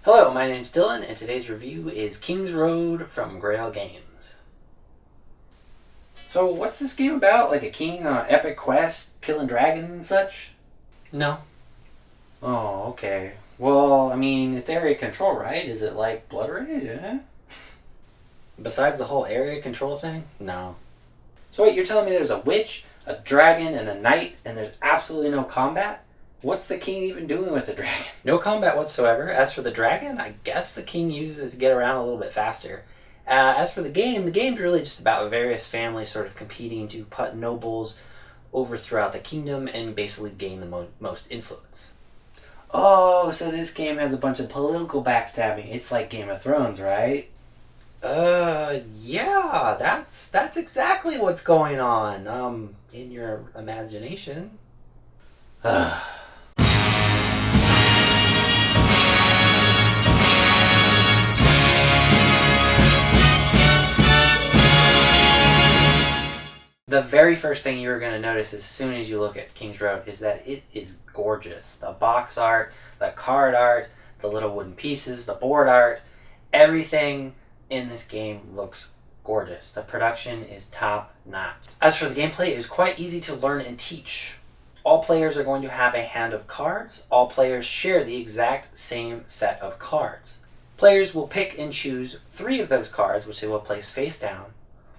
Hello, my name's Dylan, and today's review is King's Road from Grail Games. So, what's this game about? Like a king on an epic quest, killing dragons and such? No. Oh, okay. Well, I mean, it's area control, right? Is it like Blood Raid? Eh? Besides the whole area control thing? No. So wait, you're telling me there's a witch, a dragon, and a knight, and there's absolutely no combat? What's the king even doing with the dragon? No combat whatsoever. As for the dragon, I guess the king uses it to get around a little bit faster. As for the game's really just about various families sort of competing to put nobles over throughout the kingdom and basically gain the most influence. Oh, so this game has a bunch of political backstabbing. It's like Game of Thrones, right? Yeah, that's exactly what's going on, in your imagination. The very first thing you're going to notice as soon as you look at King's Road is that it is gorgeous. The box art, the card art, the little wooden pieces, the board art, everything in this game looks gorgeous. The production is top notch. As for the gameplay, it is quite easy to learn and teach. All players are going to have a hand of cards. All players share the exact same set of cards. Players will pick and choose 3 of those cards, which they will place face down.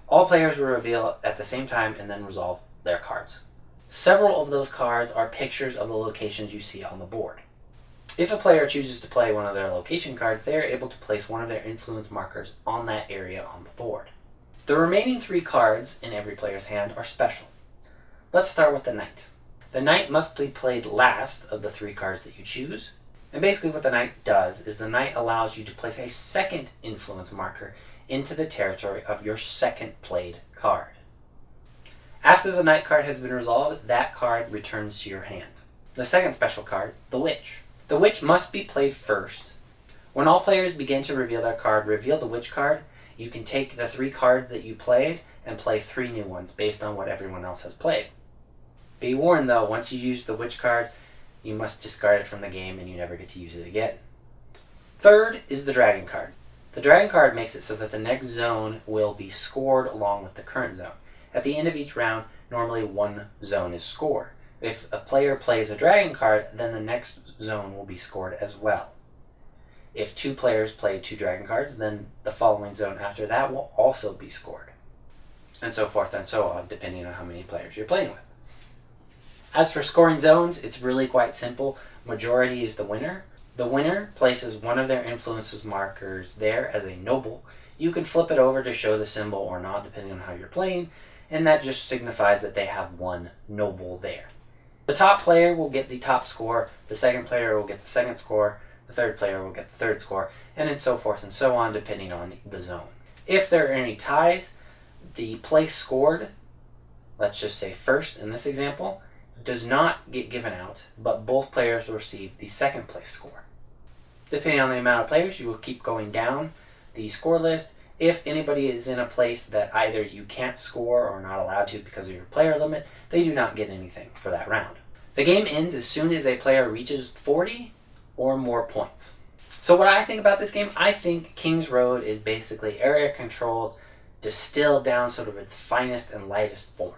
All players will reveal at the same time and then resolve their cards. Several of those cards are pictures of the locations you see on the board. If a player chooses to play one of their location cards, they are able to place one of their influence markers on that area on the board. The remaining 3 cards in every player's hand are special. Let's start with the knight. The knight must be played last of the 3 cards that you choose. And basically what the knight does is the knight allows you to place a second influence marker into the territory of your second played card. After the knight card has been resolved, that card returns to your hand. The second special card, the witch. The witch must be played first. When all players begin to reveal their card, reveal the witch card. You can take the 3 cards that you played and play 3 new ones based on what everyone else has played. Be warned though, once you use the witch card, you must discard it from the game and you never get to use it again. Third is the dragon card. The dragon card makes it so that the next zone will be scored along with the current zone. At the end of each round, normally 1 zone is scored. If a player plays a dragon card, then the next zone will be scored as well. If 2 players play 2 dragon cards, then the following zone after that will also be scored. And so forth and so on, depending on how many players you're playing with. As for scoring zones, it's really quite simple. Majority is the winner. The winner places one of their influences markers there as a noble. You can flip it over to show the symbol or not, depending on how you're playing, and that just signifies that they have 1 noble there. The top player will get the top score, the second player will get the second score, the third player will get the third score, and then so forth and so on, depending on the zone. If there are any ties, the place scored, let's just say first in this example, does not get given out, but both players will receive the second place score. Depending on the amount of players, you will keep going down the score list. If anybody is in a place that either you can't score or not allowed to because of your player limit, they do not get anything for that round. The game ends as soon as a player reaches 40 or more points. So what I think about this game, I think King's Road is basically area controlled, distilled down sort of its finest and lightest form.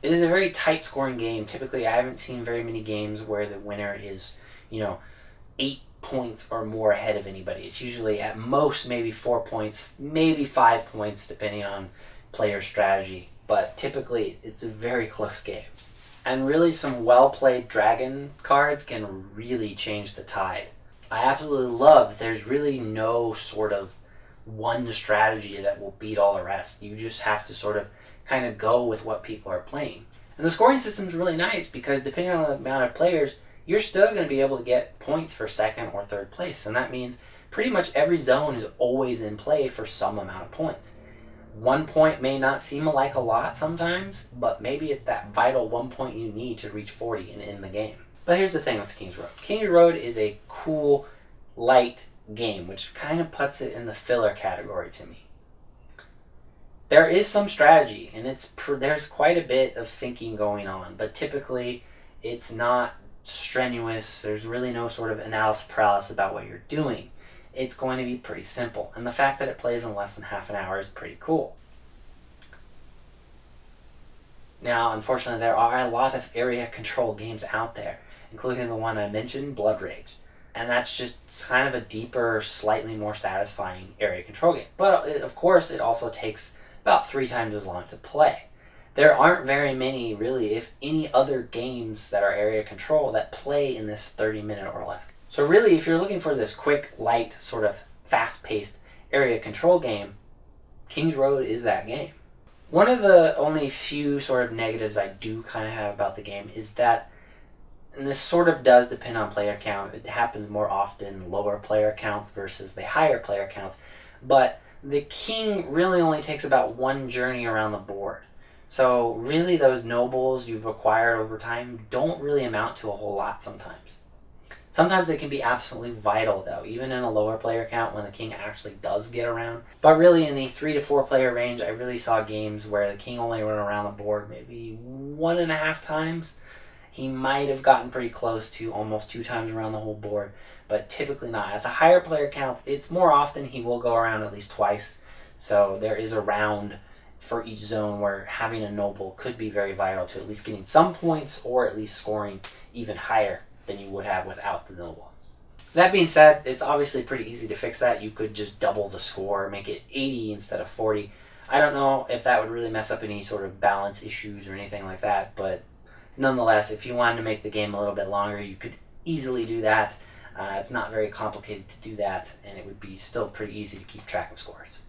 It is a very tight scoring game. Typically, I haven't seen very many games where the winner is, 8 points or more ahead of anybody. It's usually at most maybe 4 points, maybe 5 points, depending on player strategy. But typically, it's a very close game. And really, some well-played dragon cards can really change the tide. I absolutely love that there's really no sort of one strategy that will beat all the rest. You just have to sort of kind of go with what people are playing. And the scoring system is really nice because depending on the amount of players, you're still going to be able to get points for second or third place. And that means pretty much every zone is always in play for some amount of points. 1 point may not seem like a lot sometimes, but maybe it's that vital 1 point you need to reach 40 and end the game. But here's the thing with King's Road. King's Road is a cool, light game, which kind of puts it in the filler category to me. There is some strategy, and there's quite a bit of thinking going on, but typically it's not strenuous. There's really no sort of analysis paralysis about what you're doing. it's going to be pretty simple. And the fact that it plays in less than half an hour is pretty cool. Now, unfortunately, there are a lot of area control games out there, including the one I mentioned, Blood Rage. And that's just kind of a deeper, slightly more satisfying area control game. But of course, it also takes about 3 times as long to play. There aren't very many, really, if any other games that are area control that play in this 30-minute or less. So really, if you're looking for this quick, light, sort of fast-paced area control game, King's Road is that game. One of the only few sort of negatives I do kind of have about the game is that, and this sort of does depend on player count, it happens more often lower player counts versus the higher player counts, but the king really only takes about 1 journey around the board. So really those nobles you've acquired over time don't really amount to a whole lot sometimes. Sometimes they can be absolutely vital though, even in a lower player count when the king actually does get around. But really in the 3 to 4 player range, I really saw games where the king only went around the board maybe 1.5 times. He might have gotten pretty close to almost 2 times around the whole board, but typically not. At the higher player counts, it's more often he will go around at least twice. So there is a round for each zone where having a noble could be very vital to at least getting some points or at least scoring even higher than you would have without the noble. That being said, it's obviously pretty easy to fix that. You could just double the score, make it 80 instead of 40. I don't know if that would really mess up any sort of balance issues or anything like that, but nonetheless, if you wanted to make the game a little bit longer, you could easily do that. It's not very complicated to do that, and it would be still pretty easy to keep track of scores.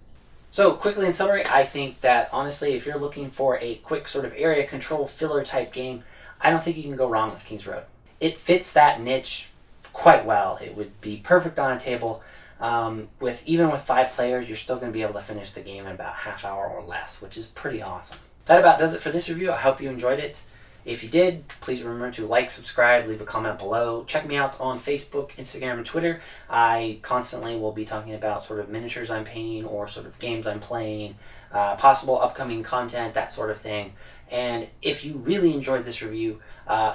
So quickly in summary, I think that honestly, if you're looking for a quick sort of area control filler type game, I don't think you can go wrong with King's Road. It fits that niche quite well. It would be perfect on a table. Even with 5 players, you're still going to be able to finish the game in about half hour or less, which is pretty awesome. That about does it for this review. I hope you enjoyed it. If you did, please remember to like, subscribe, leave a comment below. Check me out on Facebook, Instagram, and Twitter. I constantly will be talking about sort of miniatures I'm painting or sort of games I'm playing, possible upcoming content, that sort of thing. And if you really enjoyed this review,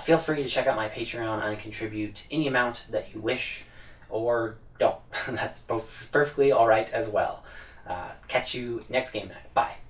feel free to check out my Patreon and contribute any amount that you wish, or don't. That's both perfectly alright as well. Catch you next game night. Bye.